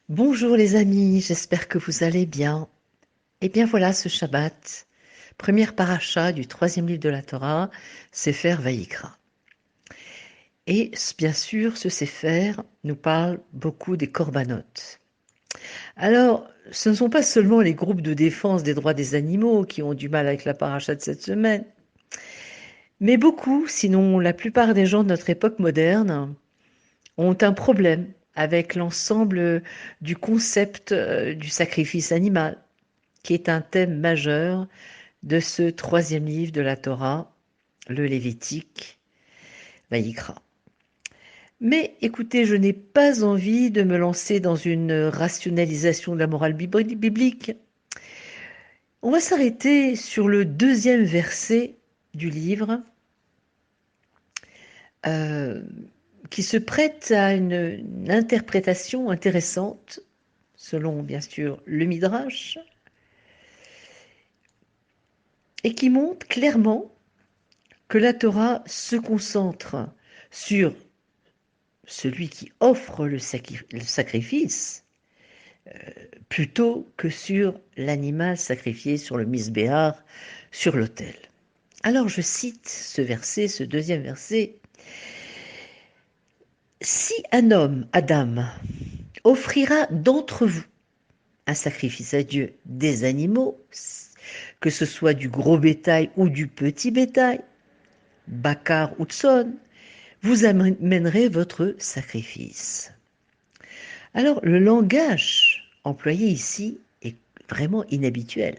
Bonjour les amis, j'espère que vous allez bien. Et bien voilà ce Shabbat, première paracha du troisième livre de la Torah, Sefer Vayikra. Et bien sûr, ce Sefer nous parle beaucoup des korbanot. Alors, ce ne sont pas seulement les groupes de défense des droits des animaux qui ont du mal avec la paracha de cette semaine, mais beaucoup, sinon la plupart des gens de notre époque moderne, ont un problème avec l'ensemble du concept du sacrifice animal, qui est un thème majeur de ce troisième livre de la Torah, le Lévitique, Vaïkra. Mais écoutez, je n'ai pas envie de me lancer dans une rationalisation de la morale biblique. On va s'arrêter sur le deuxième verset du livre, euh, qui se prête à une interprétation intéressante, selon bien sûr le Midrash, et qui montre clairement que la Torah se concentre sur celui qui offre le sacrifice plutôt que sur l'animal sacrifié sur le misbéar, sur l'autel. Alors je cite ce verset, ce deuxième verset. Si un homme, Adam, offrira d'entre vous un sacrifice à Dieu des animaux, que ce soit du gros bétail ou du petit bétail, bakar ou tson, vous amènerez votre sacrifice. Alors, le langage employé ici est vraiment inhabituel.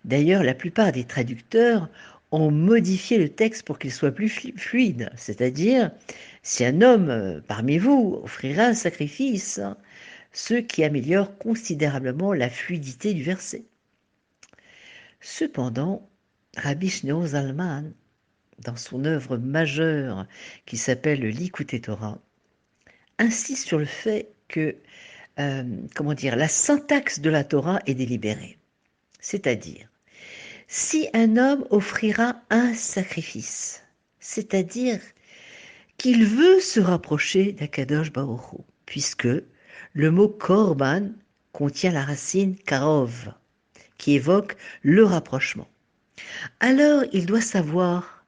D'ailleurs, la plupart des traducteurs ont modifié le texte pour qu'il soit plus fluide, c'est-à-dire, si un homme parmi vous offrira un sacrifice, ce qui améliore considérablement la fluidité du verset. Cependant, Rabbi Shneur Zalman, dans son œuvre majeure qui s'appelle le Likutei Torah, insiste sur le fait que la syntaxe de la Torah est délibérée. C'est-à-dire, si un homme offrira un sacrifice, c'est-à-dire qu'il veut se rapprocher d'Akadosh Baruch Hu, puisque le mot korban contient la racine karov, qui évoque le rapprochement. Alors il doit savoir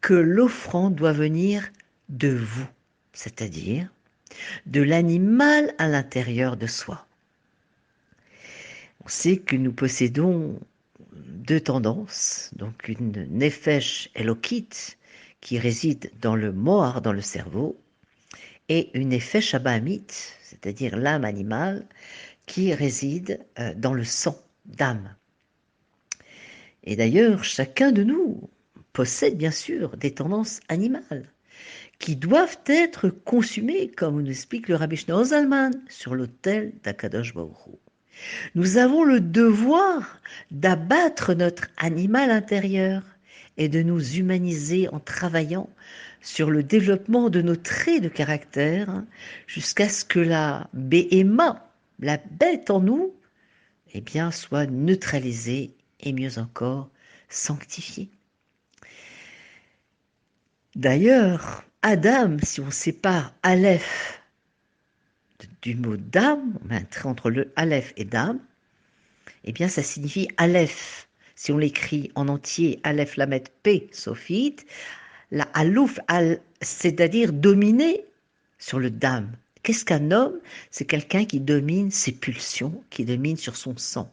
que l'offrande doit venir de vous, c'est-à-dire de l'animal à l'intérieur de soi. On sait que nous possédons deux tendances, donc une nefesh elokit qui réside dans le mohar, dans le cerveau, et une nefesh abahamit, c'est-à-dire l'âme animale, qui réside dans le sang d'âme. Et d'ailleurs, chacun de nous possède bien sûr des tendances animales qui doivent être consumées, comme nous explique le Rabbi Shneur Zalman, sur l'autel d'Akadosh Baruch Hu. Nous avons le devoir d'abattre notre animal intérieur et de nous humaniser en travaillant sur le développement de nos traits de caractère jusqu'à ce que la béhéma, la bête en nous, soit neutralisée et mieux encore sanctifiée. D'ailleurs, Adam, si on sépare Aleph du mot dam, on met un trait entre le Aleph et dam, ça signifie Aleph. Si on l'écrit en entier, Aleph Lamet P, Sophite, la Alouf, c'est-à-dire dominer sur le dam. Qu'est-ce qu'un homme? C'est quelqu'un qui domine ses pulsions, qui domine sur son sang.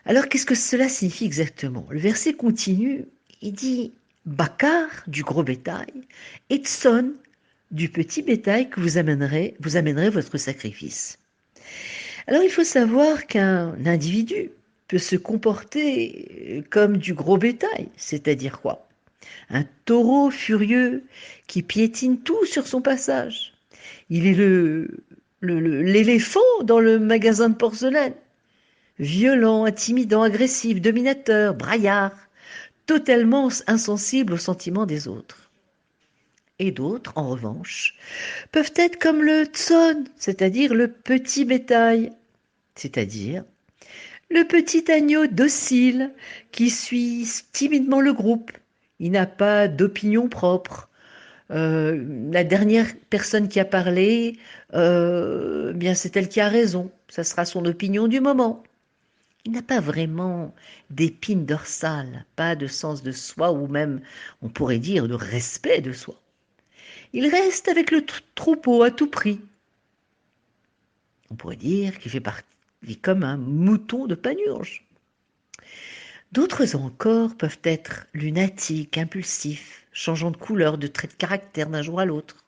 Alors, qu'est-ce que cela signifie exactement? Le verset continue, il dit Bakar, du gros bétail, et Tson, du petit bétail que vous amènerez votre sacrifice. Alors il faut savoir qu'un individu peut se comporter comme du gros bétail, c'est-à-dire quoi? Un taureau furieux qui piétine tout sur son passage. Il est l'éléphant dans le magasin de porcelaine, violent, intimidant, agressif, dominateur, braillard, totalement insensible aux sentiments des autres. Et d'autres, en revanche, peuvent être comme le tson, c'est-à-dire le petit bétail, c'est-à-dire le petit agneau docile qui suit timidement le groupe. Il n'a pas d'opinion propre, La dernière personne qui a parlé, bien c'est elle qui a raison. Ça sera son opinion du moment. Il n'a pas vraiment d'épine dorsale, pas de sens de soi ou même, on pourrait dire, de respect de soi. Il reste avec le troupeau à tout prix. On pourrait dire qu'il fait partie comme un mouton de panurge. D'autres encore peuvent être lunatiques, impulsifs, changeant de couleur, de trait de caractère d'un jour à l'autre,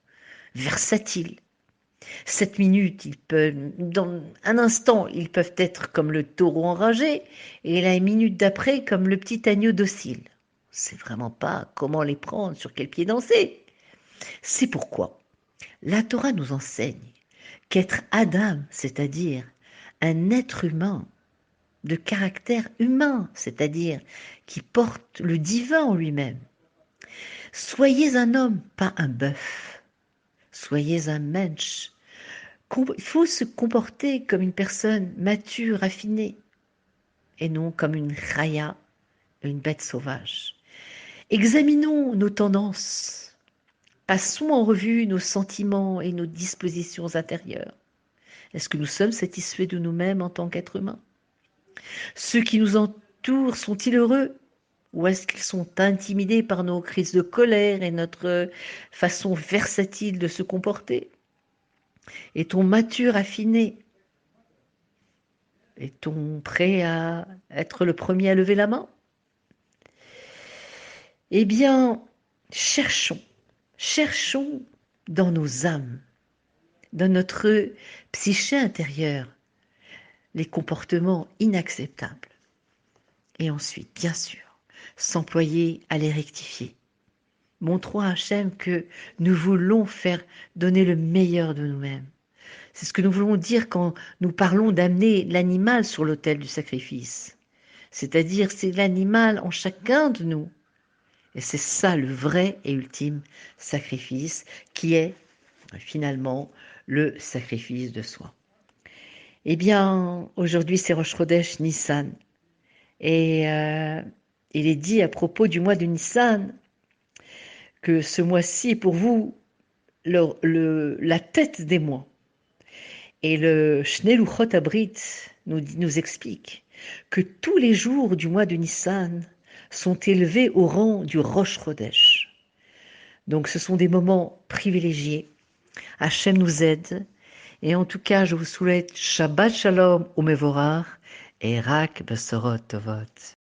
versatiles. 7 minutes, dans un instant, ils peuvent être comme le taureau enragé, et la minute d'après, comme le petit agneau docile. C'est vraiment pas comment les prendre, sur quel pied danser. C'est pourquoi la Torah nous enseigne qu'être Adam, c'est-à-dire un être humain, de caractère humain, c'est-à-dire qui porte le divin en lui-même. Soyez un homme, pas un bœuf. Soyez un mensch. Il faut se comporter comme une personne mature, raffinée, et non comme une raya, une bête sauvage. Examinons nos tendances. Passons en revue nos sentiments et nos dispositions intérieures. Est-ce que nous sommes satisfaits de nous-mêmes en tant qu'êtres humains? Ceux qui nous entourent sont-ils heureux? Ou est-ce qu'ils sont intimidés par nos crises de colère et notre façon versatile de se comporter? Est-on mature, affiné? Est-on prêt à être le premier à lever la main? Eh bien, cherchons, cherchons dans nos âmes, dans notre psyché intérieure, les comportements inacceptables. Et ensuite, bien sûr, s'employer à les rectifier. Montrons à Hachem que nous voulons faire donner le meilleur de nous-mêmes. C'est ce que nous voulons dire quand nous parlons d'amener l'animal sur l'autel du sacrifice. C'est-à-dire, c'est l'animal en chacun de nous. Et c'est ça le vrai et ultime sacrifice qui est finalement le sacrifice de soi. Eh bien, aujourd'hui c'est Rosh Chodesh Nissan. Et il est dit à propos du mois de Nissan que ce mois-ci est pour vous la tête des mois. Et le Shnei Luchot Abrit nous explique que tous les jours du mois de Nissan sont élevés au rang du Rosh Chodesh. Donc ce sont des moments privilégiés. Hachem nous aide. Et en tout cas, je vous souhaite Shabbat Shalom Umevorach et Rak Besorot Tovot.